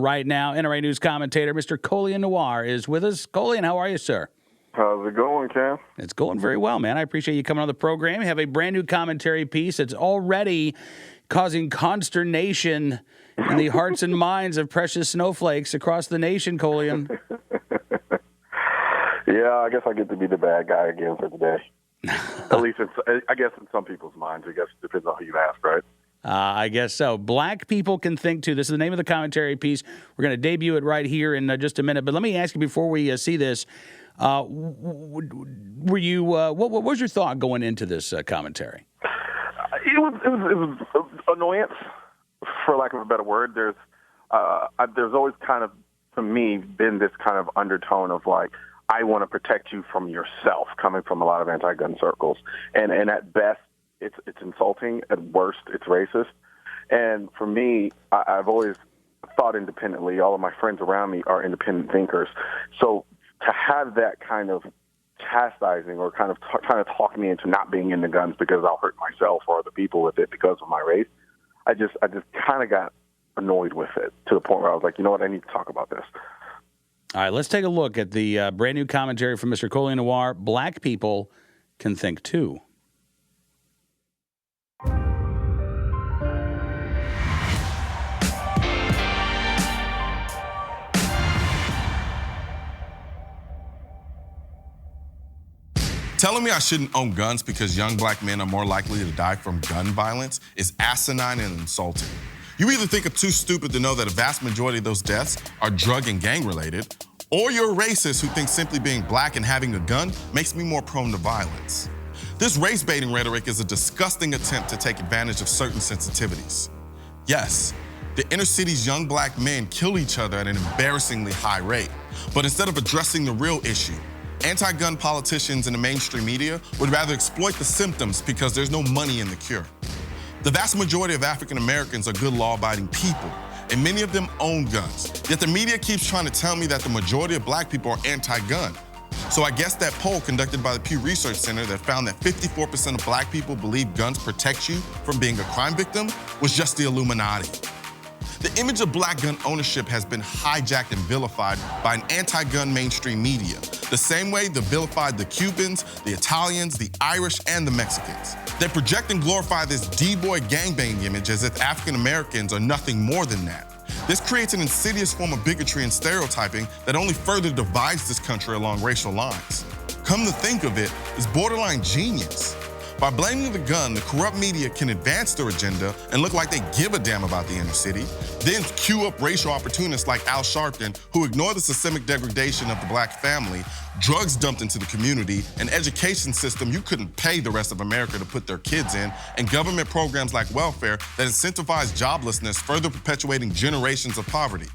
Right now, NRA News commentator Mr. Colion Noir is with us. Colion, how are you, sir? How's it going, Cam? It's going very well, man. I appreciate you coming on the program. You have a brand new commentary piece that's already causing consternation in the hearts and minds of precious snowflakes across the nation, Colion. Yeah, I guess I get to be the bad guy again for today. At least, I guess in some people's minds. I guess it depends on who you ask, right? I guess so. Black people can think too. This is the name of the commentary piece. We're going to debut it right here in just a minute. But let me ask you before we see this: were you? What was your thought going into this commentary? It was annoyance, for lack of a better word. There's always kind of, to me, been this kind of undertone of like, I want to protect you from yourself, coming from a lot of anti-gun circles, and at best, it's insulting. At worst, it's racist. And for me, I've always thought independently. All of my friends around me are independent thinkers. So to have that kind of chastising or kind of trying to talk me into not being into guns because I'll hurt myself or other people with it because of my race, I just kind of got annoyed with it to the point where I was like, you know what, I need to talk about this. All right, let's take a look at the brand new commentary from Mr. Colion Noir. Black people can think too. Telling me I shouldn't own guns because young black men are more likely to die from gun violence is asinine and insulting. You either think I'm too stupid to know that a vast majority of those deaths are drug and gang related, or you're a racist who thinks simply being black and having a gun makes me more prone to violence. This race-baiting rhetoric is a disgusting attempt to take advantage of certain sensitivities. Yes, the inner city's young black men kill each other at an embarrassingly high rate, but instead of addressing the real issue, anti-gun politicians in the mainstream media would rather exploit the symptoms because there's no money in the cure. The vast majority of African Americans are good law-abiding people, and many of them own guns. Yet the media keeps trying to tell me that the majority of black people are anti-gun. So I guess that poll conducted by the Pew Research Center that found that 54% of black people believe guns protect you from being a crime victim was just the Illuminati. The image of black gun ownership has been hijacked and vilified by an anti-gun mainstream media, the same way they vilified the Cubans, the Italians, the Irish, and the Mexicans. They project and glorify this D-boy gangbanging image as if African Americans are nothing more than that. This creates an insidious form of bigotry and stereotyping that only further divides this country along racial lines. Come to think of it, it's borderline genius. By blaming the gun, the corrupt media can advance their agenda and look like they give a damn about the inner city, then cue up racial opportunists like Al Sharpton who ignore the systemic degradation of the black family, drugs dumped into the community, an education system you couldn't pay the rest of America to put their kids in, and government programs like welfare that incentivize joblessness, further perpetuating generations of poverty.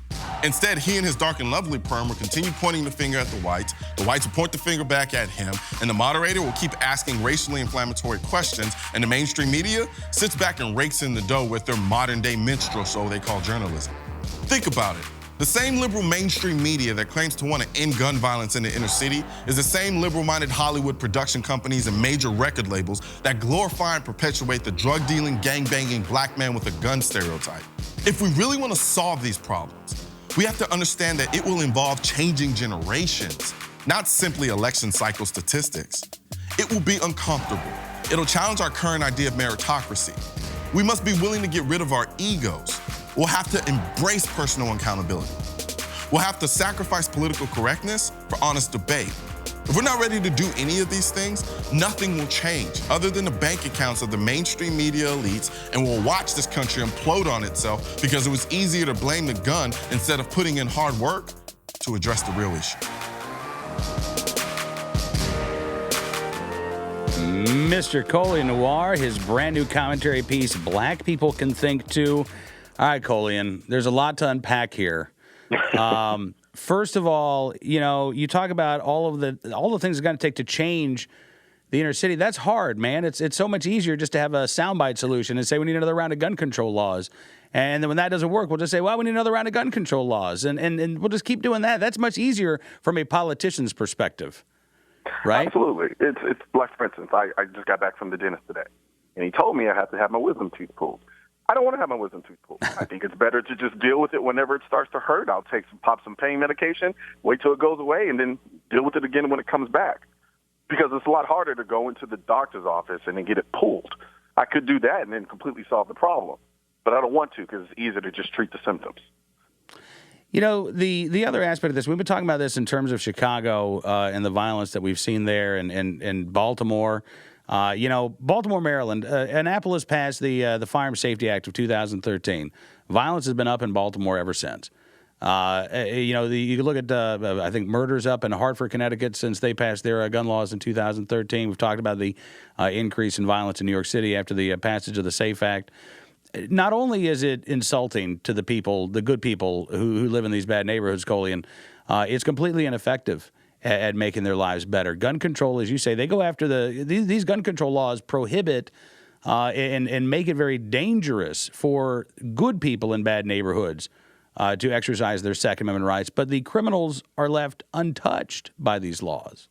Instead, he and his dark and lovely perm will continue pointing the finger at the whites will point the finger back at him, and the moderator will keep asking racially inflammatory questions, and the mainstream media sits back and rakes in the dough with their modern-day minstrel show they call journalism. Think about it. The same liberal mainstream media that claims to want to end gun violence in the inner city is the same liberal-minded Hollywood production companies and major record labels that glorify and perpetuate the drug-dealing, gang-banging black man with a gun stereotype. If we really want to solve these problems, we have to understand that it will involve changing generations, not simply election cycle statistics. It will be uncomfortable. It'll challenge our current idea of meritocracy. We must be willing to get rid of our egos. We'll have to embrace personal accountability. We'll have to sacrifice political correctness for honest debate. If we're not ready to do any of these things, nothing will change other than the bank accounts of the mainstream media elites, and we'll watch this country implode on itself because it was easier to blame the gun instead of putting in hard work to address the real issue. Mr. Colion Noir, his brand new commentary piece, Black People Can Think Too. All right, Colion, there's a lot to unpack here. First of all, you know, you talk about all the things it's going to take to change the inner city. That's hard, man. It's so much easier just to have a soundbite solution and say we need another round of gun control laws. And then when that doesn't work, we'll just say, well, we need another round of gun control laws. And we'll just keep doing that. That's much easier from a politician's perspective, right? Absolutely. It's like, for instance, I just got back from the dentist today, and he told me I have to have my wisdom teeth pulled. I don't want to have my wisdom tooth pulled. I think it's better to just deal with it whenever it starts to hurt. I'll pop some pain medication, wait till it goes away, and then deal with it again when it comes back. Because it's a lot harder to go into the doctor's office and then get it pulled. I could do that and then completely solve the problem. But I don't want to because it's easier to just treat the symptoms. You know, the other aspect of this, we've been talking about this in terms of Chicago and the violence that we've seen there and Baltimore. Baltimore, Maryland, Annapolis passed the Firearm Safety Act of 2013. Violence has been up in Baltimore ever since. You look at, I think, murders up in Hartford, Connecticut since they passed their gun laws in 2013. We've talked about the increase in violence in New York City after the passage of the SAFE Act. Not only is it insulting to the people, the good people who live in these bad neighborhoods, Colion, it's completely ineffective at making their lives better. Gun control, as you say, they go after these gun control laws prohibit and make it very dangerous for good people in bad neighborhoods to exercise their Second Amendment rights, but the criminals are left untouched by these laws.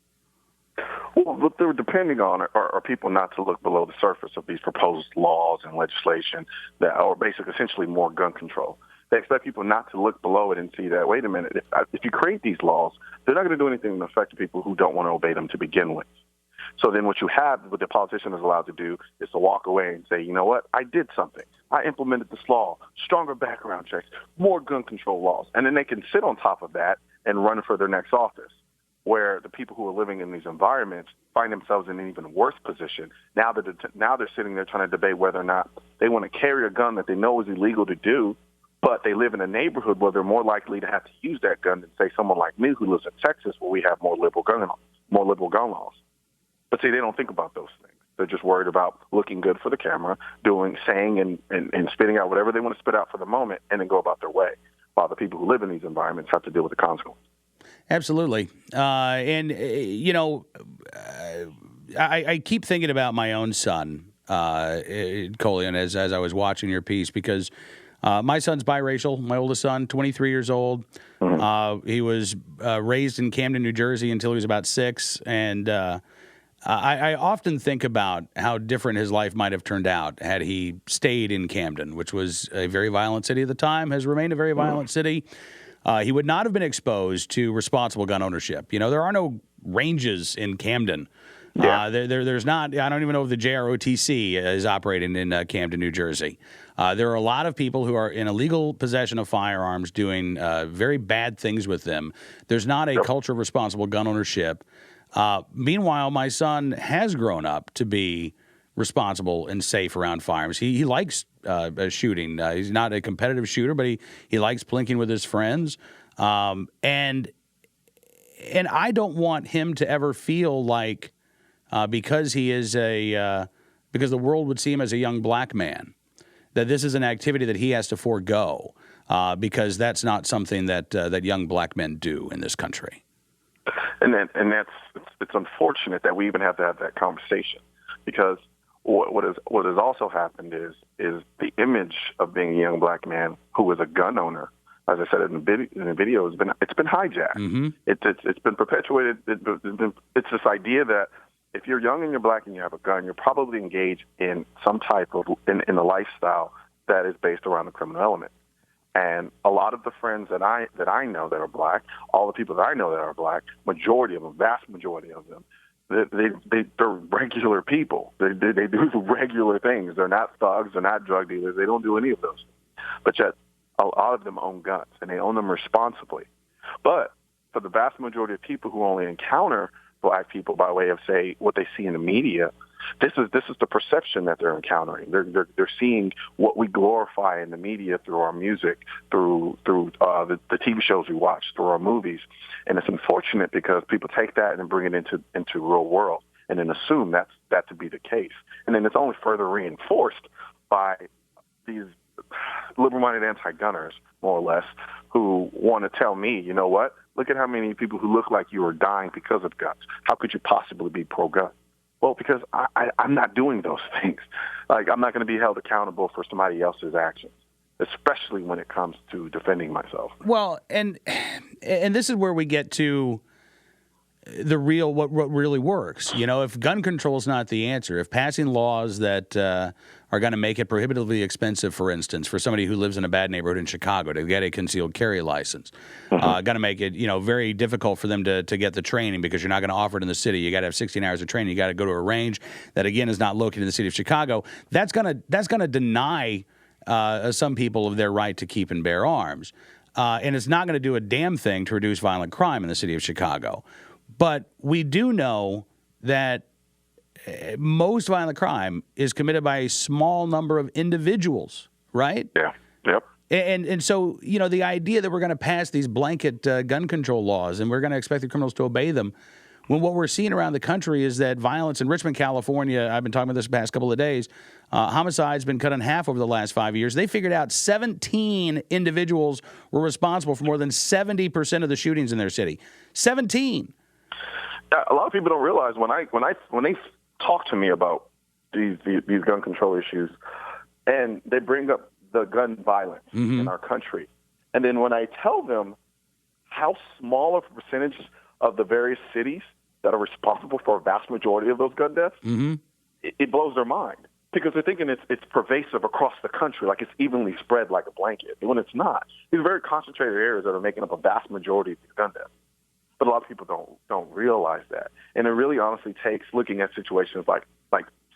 Well, what they're depending on are people not to look below the surface of these proposed laws and legislation that are basically essentially more gun control. They expect people not to look below it and see that, wait a minute, if you create these laws, they're not going to do anything to affect the people who don't want to obey them to begin with. So then what the politician is allowed to do is to walk away and say, you know what, I did something. I implemented this law, stronger background checks, more gun control laws. And then they can sit on top of that and run for their next office, where the people who are living in these environments find themselves in an even worse position. Now they're sitting there trying to debate whether or not they want to carry a gun that they know is illegal to do, but they live in a neighborhood where they're more likely to have to use that gun than, say, someone like me who lives in Texas where we have more liberal gun laws. But see, they don't think about those things. They're just worried about looking good for the camera, saying and spitting out whatever they want to spit out for the moment and then go about their way, while the people who live in these environments have to deal with the consequences. Absolutely. I keep thinking about my own son, Colion, as I was watching your piece, because my son's biracial. My oldest son, 23 years old. Mm-hmm. He was raised in Camden, New Jersey until he was about 6. And I often think about how different his life might have turned out had he stayed in Camden, which was a very violent city at the time, has remained a very violent city. He would not have been exposed to responsible gun ownership. You know, there are no ranges in Camden. Yeah. There's not. I don't even know if the JROTC is operating in Camden, New Jersey. There are a lot of people who are in illegal possession of firearms doing very bad things with them. There's not a culture of responsible gun ownership. Meanwhile, my son has grown up to be responsible and safe around firearms. He likes shooting. He's not a competitive shooter, but he likes plinking with his friends. And I don't want him to ever feel like because he is because the world would see him as a young black man, that this is an activity that he has to forego because that's not something that young black men do in this country. And it's unfortunate that we even have to have that conversation, because what has also happened is the image of being a young black man who is a gun owner, as I said in the video, it's been hijacked. Mm-hmm. It's been perpetuated. It's this idea that if you're young and you're black and you have a gun, you're probably engaged in some type of in a lifestyle that is based around the criminal element. And a lot of the friends that I know that are black, all the people that I know that are black, majority of them, vast majority of them, they're regular people. They do regular things. They're not thugs. They're not drug dealers. They don't do any of those things. But yet, a lot of them own guns, and they own them responsibly. But for the vast majority of people who only encounter black people by way of, say, what they see in the media, this is the perception that they're encountering. They're seeing what we glorify in the media through our music, through the TV shows we watch, through our movies, and it's unfortunate because people take that and bring it into real world and then assume that to be the case, and then it's only further reinforced by these liberal-minded anti-gunners, more or less, who want to tell me, you know what? Look at how many people who look like you are dying because of guns. How could you possibly be pro-gun? Well, because I'm not doing those things. Like, I'm not going to be held accountable for somebody else's actions, especially when it comes to defending myself. Well, and this is where we get to what really works. You know, if gun control is not the answer, if passing laws that are going to make it prohibitively expensive, for instance, for somebody who lives in a bad neighborhood in Chicago to get a concealed carry license, going to make it, you know, very difficult for them to get the training because you're not going to offer it in the city. You got to have 16 hours of training. You got to go to a range that, again, is not located in the city of Chicago. That's going to deny some people of their right to keep and bear arms. And it's not going to do a damn thing to reduce violent crime in the city of Chicago. But we do know that most violent crime is committed by a small number of individuals, right? Yeah. Yep. And so, you know, the idea that we're going to pass these blanket gun control laws and we're going to expect the criminals to obey them, when what we're seeing around the country is that violence in Richmond, California, I've been talking about this the past couple of days, homicide's been cut in half over the last 5 years. They figured out 17 individuals were responsible for more than 70% of the shootings in their city. 17. A lot of people don't realize when they talk to me about these gun control issues, and they bring up the gun violence in our country, and then when I tell them how small of a percentage of the various cities that are responsible for a vast majority of those gun deaths, it blows their mind because they're thinking it's pervasive across the country, like it's evenly spread like a blanket, when it's not. These are very concentrated areas that are making up a vast majority of these gun deaths. But a lot of people don't realize that. And it really honestly takes looking at situations like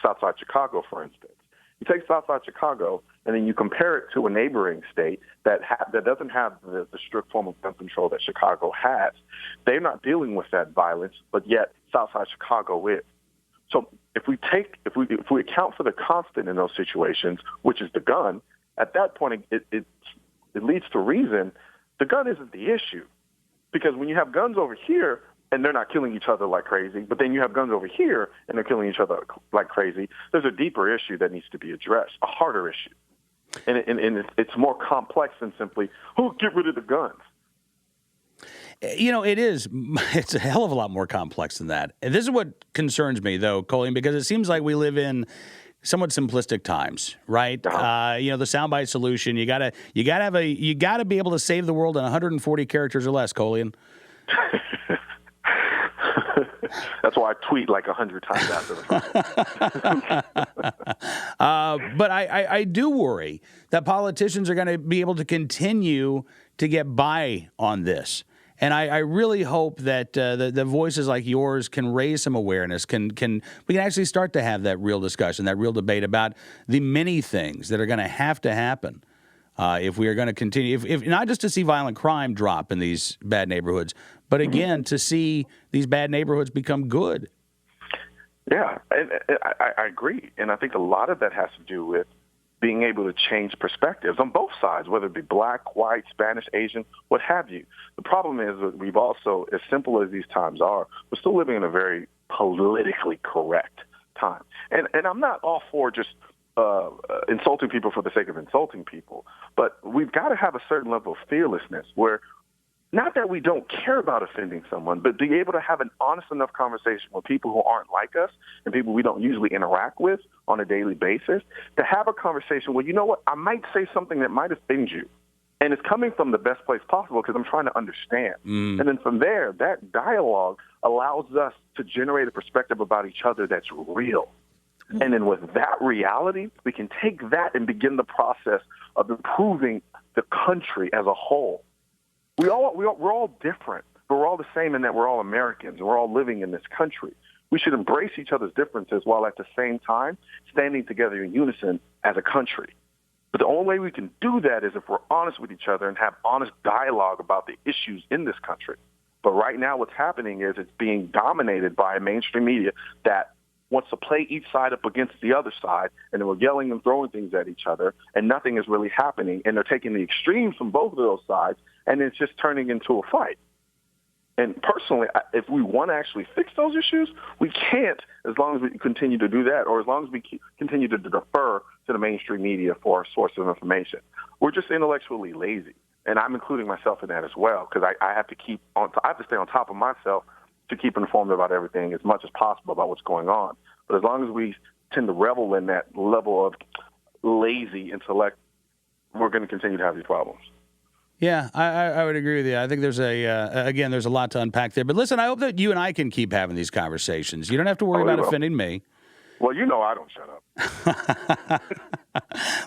Southside Chicago, for instance. You take Southside Chicago and then you compare it to a neighboring state that doesn't have the strict form of gun control that Chicago has. They're not dealing with that violence, but yet Southside Chicago is. So if we account for the constant in those situations, which is the gun, at that point it leads to reason. The gun isn't the issue. Because when you have guns over here and they're not killing each other like crazy, but then you have guns over here and they're killing each other like crazy, there's a deeper issue that needs to be addressed, a harder issue. And it's more complex than simply, get rid of the guns. You know, it is. It's a hell of a lot more complex than that. And this is what concerns me, though, Colion, because it seems like we live in somewhat simplistic times, right? You know, the soundbite solution. You gotta be able to save the world in 140 characters or less, Colion. That's why I tweet like 100 times after the fact. But I do worry that politicians are going to be able to continue to get by on this. And I really hope that the voices like yours can raise some awareness. We can actually start to have that real discussion, that real debate about the many things that are going to happen if we are going to continue, if not just to see violent crime drop in these bad neighborhoods, but again to see these bad neighborhoods become good. Yeah, and I agree, and I think a lot of that has to do with being able to change perspectives on both sides, whether it be black, white, Spanish, Asian, what have you. The problem is that we've also, as simple as these times are, we're still living in a very politically correct time. And I'm not all for just insulting people for the sake of insulting people, but we've got to have a certain level of fearlessness where not that we don't care about offending someone, but be able to have an honest enough conversation with people who aren't like us and people we don't usually interact with on a daily basis, to have a conversation where, you know what, I might say something that might offend you. And it's coming from the best place possible because I'm trying to understand. And then from there, that dialogue allows us to generate a perspective about each other that's real. And then with that reality, we can take that and begin the process of improving the country as a whole. We're all different, but we're all the same in that we're all Americans and we're all living in this country. We should embrace each other's differences while at the same time standing together in unison as a country. But the only way we can do that is if we're honest with each other and have honest dialogue about the issues in this country. But right now what's happening is it's being dominated by a mainstream media that wants to play each side up against the other side, and then we're yelling and throwing things at each other, and nothing is really happening. And they're taking the extremes from both of those sides, and it's just turning into a fight. And personally, if we want to actually fix those issues, we can't as long as we continue to do that, or as long as we continue to defer to the mainstream media for our source of information. We're just intellectually lazy, and I'm including myself in that as well, because I have to stay on top of myself to keep informed about everything as much as possible about what's going on. But as long as we tend to revel in that level of lazy intellect, we're going to continue to have these problems. Yeah, I would agree with you. I think there's again, there's a lot to unpack there. But listen, I hope that you and I can keep having these conversations. You don't have to worry about offending me. Well, you know I don't shut up.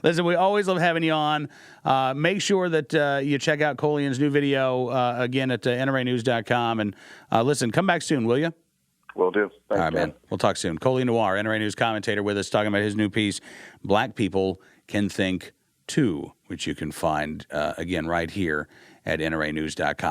Listen, we always love having you on. Make sure that you check out Colion's new video, again, at NRAnews.com. And listen, come back soon, will you? Will do. Thanks, All right, man. We'll talk soon. Colion Noir, NRA News commentator with us, talking about his new piece, Black People Can Think Too, which you can find, again, right here at NRAnews.com.